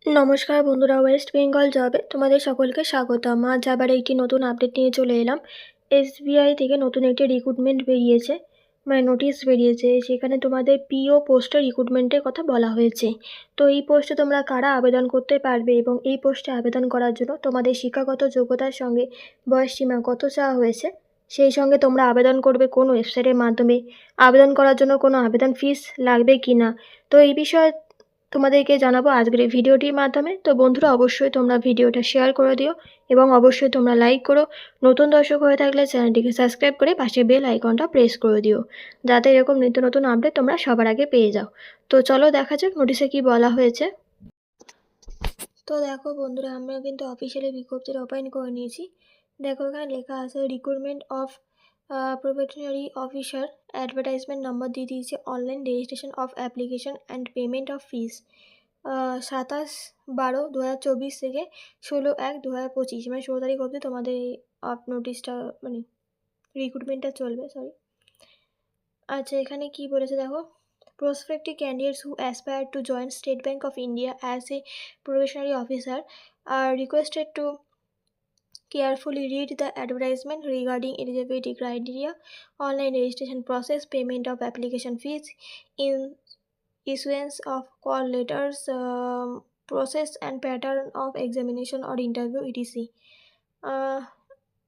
নমস্কার বন্ধুরা, ওয়েস্ট বেঙ্গল জবে তোমাদের সকলকে স্বাগতম। আজ আবার একটি নতুন আপডেট নিয়ে চলে এলাম। এসবিআই থেকে নতুন একটি রিক্রুটমেন্ট বেরিয়েছে, মানে নোটিশ বেরিয়েছে। সেখানে তোমাদের পিও পোস্টে রিক্রুটমেন্টের কথা বলা হয়েছে। তো এই পোস্টে তোমরা কারা আবেদন করতে পারবে এবং এই পোস্টে আবেদন করার জন্য তোমাদের শিক্ষাগত যোগ্যতার সঙ্গে বয়স সীমা কত চাওয়া হয়েছে, সেই সঙ্গে তোমরা আবেদন করবে কোন ওয়েবসাইটের মাধ্যমে, আবেদন করার জন্য কোনো আবেদন ফিস লাগবে কি না, তো এই বিষয়ে তোমাদেরকে জানাবো আজকের এই ভিডিওটির মাধ্যমে। তো বন্ধুরা, অবশ্যই তোমরা ভিডিওটা শেয়ার করে দিও এবং অবশ্যই তোমরা লাইক করো। নতুন দর্শক হয়ে থাকলে চ্যানেলটিকে সাবস্ক্রাইব করে পাশে বেল আইকনটা প্রেস করে দিও, যাতে এরকম নিত্য নতুন আপডেট তোমরা সবার আগে পেয়ে যাও। তো চলো দেখা যাক নোটিশে কি বলা হয়েছে। তো দেখো বন্ধুরা, আমরা কিন্তু অফিসিয়ালি বিজ্ঞপ্তির ওপেন করে নিয়েছি। দেখো এখানে লেখা আছে recruitment of probationary officer, advertisement number দিয়ে দিয়েছে, online registration of application and payment of fees 27/12/2024 থেকে 16/1/2025, মানে 16 তারিখ অবধি তোমাদের এই নোটিশটা, মানে রিক্রুটমেন্টটা চলবে। সরি। আচ্ছা, এখানে কি বলেছে দেখো, prospective candidates who aspire to join State Bank of India as a probationary officer are requested to carefully read the advertisement regarding eligibility criteria, online registration process, payment of application fees, in issuance of call letters, process and pattern of examination or interview etc.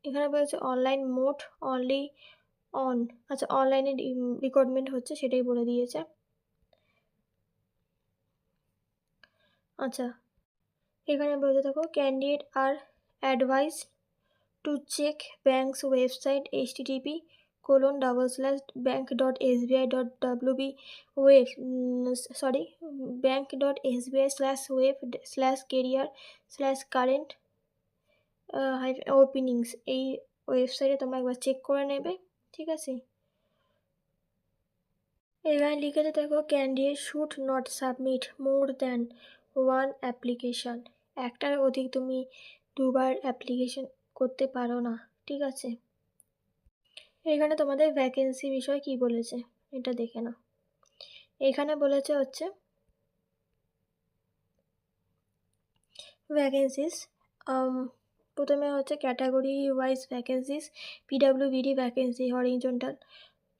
এখানে বলেছে online mode only on. আচ্ছা, অনলাইনে recruitment হচ্ছে সেটাই বলে দিয়েছে। আচ্ছা, এখানে বলতে থাকো, ক্যান্ডিডেট আর advice to check banks website http://bank.sbi.wb web bank.sbi/web/career/current openings, এই ওয়েবসাইটে তোমরা একবার চেক করে নেবে, ঠিক আছে। এখানে লিখেছে দেখো, candidate should not submit more than one application, একটার অধিক তুমি দুবার অ্যাপ্লিকেশন করতে পারো না, ঠিক আছে। এখানে তোমাদের ভ্যাকেন্সি বিষয় কি বলেছে এটা দেখে নাও। এখানে বলেছে হচ্ছে ভ্যাকেন্সিস, প্রথমে হচ্ছে category wise vacancies, PWBD vacancy horizontal,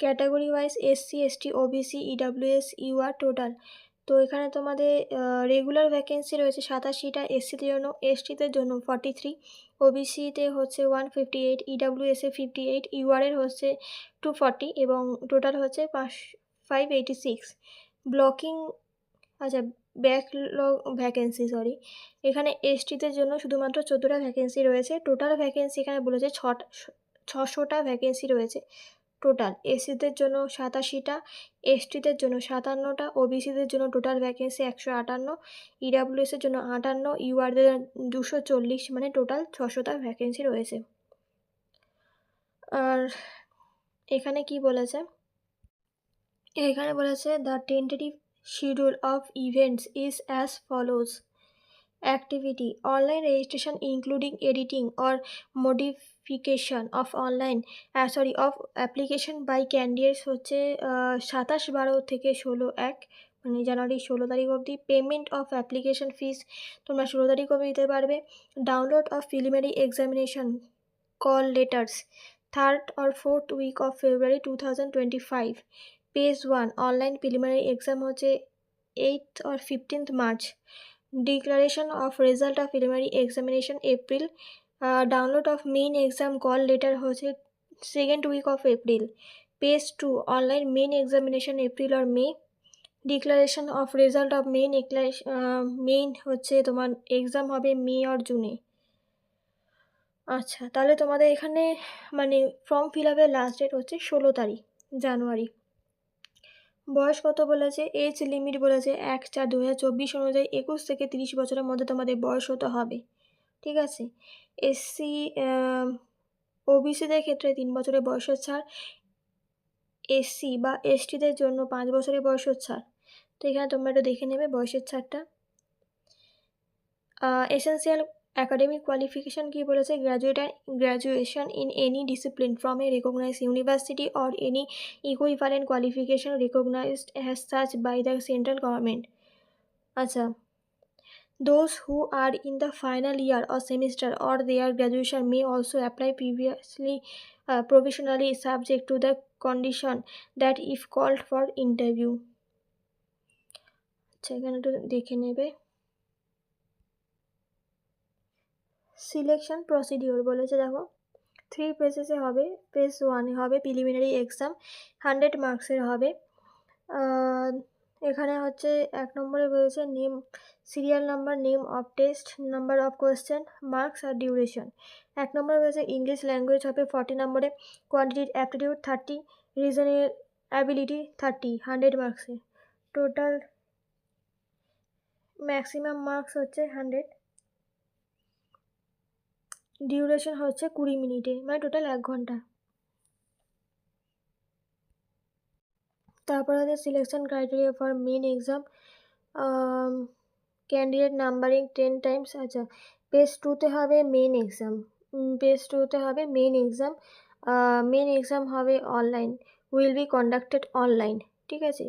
category wise SC ST OBC EWS UR total. তো এখানে তোমাদের রেগুলার ভ্যাকেন্সি রয়েছে 87টা, এসসিদের জন্য, এসটিদের জন্য 43, ওবিসিতে হচ্ছে 158, ইডাব্লিউএসে 58, ইউআরের হচ্ছে 240 এবং টোটাল হচ্ছে 586 ব্লকিং। আচ্ছা, ব্যাকলগ ভ্যাকেন্সি, সরি, এখানে এসটিদের জন্য শুধুমাত্র 14টা ভ্যাকেন্সি রয়েছে। টোটাল ভ্যাকেন্সি এখানে বলেছে 600টা ভ্যাকেন্সি রয়েছে টোটাল। এসসিদের জন্য 87টা, এসটিদের জন্য 57টা, ওবিসিদের জন্য টোটাল ভ্যাকেন্সি 158, ইডাব্লিউএসের জন্য 58, ইউআরদের 240, মানে টোটাল 600টা ভ্যাকেন্সি রয়েছে। আর এখানে কি বলেছে, এখানে বলেছে the tentative schedule of events is as follows: activity, online registration including editing or modification of of application by candidates হচ্ছে 27/12 থেকে 16/1, মানে জানুয়ারি 16 তারিখ অবধি। পেমেন্ট অফ অ্যাপ্লিকেশন ফিস তোমরা 16 তারিখ অবধি দিতে পারবে। Download of preliminary examination call letters 3rd or 4th week of February 2025। Page 1 online preliminary exam হচ্ছে 8th or 15th March। Declaration of result of preliminary examination April. Download of main exam call letter হচ্ছে 2nd week of April। Page 2 online main examination April আর May. Declaration of result of main হচ্ছে তোমার exam হবে মে আর জুনে। আচ্ছা, তাহলে তোমাদের এখানে মানে ফর্ম ফিল আপের লাস্ট ডেট হচ্ছে 16 তারিখ জানুয়ারি। বয়স কত বলেছে, এজ লিমিট বলেছে 1/4/2024 অনুযায়ী 21 থেকে 30 বছরের মধ্যে তোমাদের বয়স হতে হবে, ঠিক আছে। এসসি ওবিসিদের ক্ষেত্রে 3 বছরের বয়সের ছাড়, এসসি বা এসটিদের জন্য 5 বছরের বয়সের ছাড়। তো এখানে তোমরা একটু দেখে নেবে বয়সের ছাড়টা। এসেন্সিয়াল academic qualification কি বলেছে, graduation in any discipline from a recognized university or any equivalent qualification recognized as such by the central government। আচ্ছা, Those who are in the final year or semester or their graduation may also apply previously provisionally subject to the condition that if called for interview. আচ্ছা এখানে একটু দেখে নেবে। Selection procedure বলেছে দেখো 3 পেজেসে হবে। Page 1 হবে প্রিলিমিনারি এক্সাম 100 মার্কসের হবে। এখানে হচ্ছে 1 নম্বরে বলেছে name, serial number, name of test, number of question, marks আর ডিউরেশন। 1 নম্বরে বলেছে ইংলিশ ল্যাঙ্গুয়েজ হবে 40 নম্বরে, কোয়ান্টিটিভ অ্যাপটিটিউড 30, রিজনিং অ্যাবিলিটি 30, 100 মার্কসে। টোটাল ম্যাক্সিমাম মার্কস হচ্ছে 100, ডিউরেশন হচ্ছে 20 মিনিটে, মানে টোটাল 1 ঘন্টা। তারপর হচ্ছে selection criteria for main exam, candidate numbering 10 times. আচ্ছা পেজ 2তে হবে মেন এক্সাম, পেজ 2তে হবে মেন এক্সাম। মেন এক্সাম হবে online, will be conducted online, ঠিক আছে।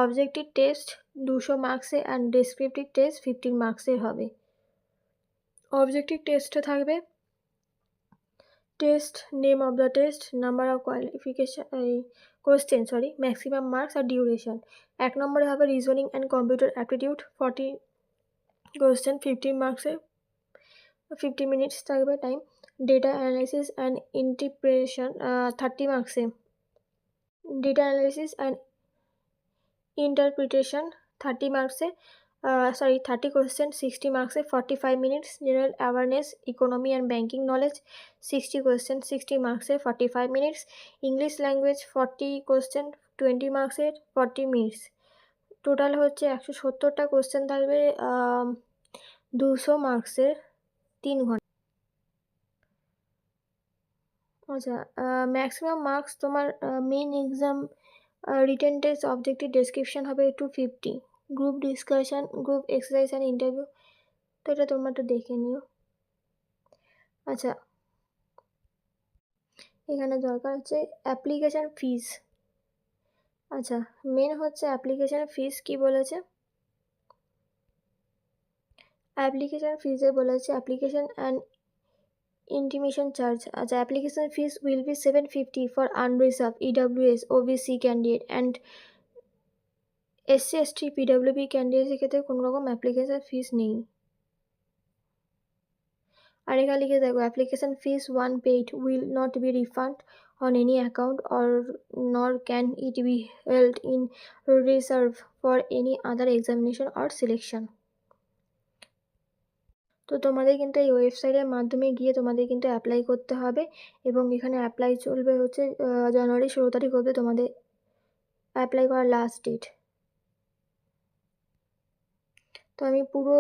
অবজেক্টিভ টেস্ট 200 মার্কসে অ্যান্ড ডেসক্রিপটিভ টেস্ট 15 মার্কসের হবে। অবজেক্টিভ টেস্টে থাকবে test, name of the test, number of qualification question maximum marks আর ডিউরেশন। 1 নম্বরে হবে reasoning and computer aptitude 40 question 15 মার্কসে, 50 minutes থাকবে time. Data analysis and interpretation 30 মার্কসে, ডেটা অ্যানালাইসিস অ্যান্ড ইন্টারপ্রিটেশন 30 মার্কসে, 30 কোয়েশ্চেন 60 মার্কসে, 45 minutes. General awareness, economy and banking knowledge 60 question 60 মার্কসে, 45 minutes. English language 40 question 20 মার্কসের, 40 minutes. Total হচ্ছে 170টা question থাকবে 200 মার্কসের, 3 ঘন্টা। আচ্ছা ম্যাক্সিমাম মার্কস তোমার main exam written test objective description হবে 250, group discussion, group exercise and interview. তো এটা তোমরা একটু দেখে নিও। আচ্ছা এখানে দরকার হচ্ছে অ্যাপ্লিকেশান ফিস। আচ্ছা মেন হচ্ছে অ্যাপ্লিকেশান ফিস কি বলেছে, অ্যাপ্লিকেশান ফিসে বলেছে অ্যাপ্লিকেশান অ্যান্ড intimation charge. আচ্ছা application fees will be 750 for unreserved EWS OBC candidate and SC ST PWB candidate ক্ষেত্রে কোনো রকম অ্যাপ্লিকেশন ফিস নেই। আর এখানে লিখে দেখো application fees one paid will not be refund on any account or nor can it be held in reserve for any other examination or selection. তো তোমাদের কিন্তু এই ওয়েবসাইটের মাধ্যমে গিয়ে তোমাদের কিন্তু অ্যাপ্লাই করতে হবে এবং এখানে অ্যাপ্লাই চলবে হচ্ছে জানুয়ারি 16 তারিখ অবধি তোমাদের অ্যাপ্লাই করার লাস্ট ডেট। তো আমি পুরো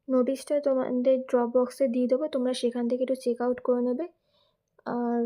নোটিশটা তোমাদের ড্রপ বক্সে দিয়ে দেবো, তোমরা সেখান থেকে একটু চেক আউট করে নেবে। আর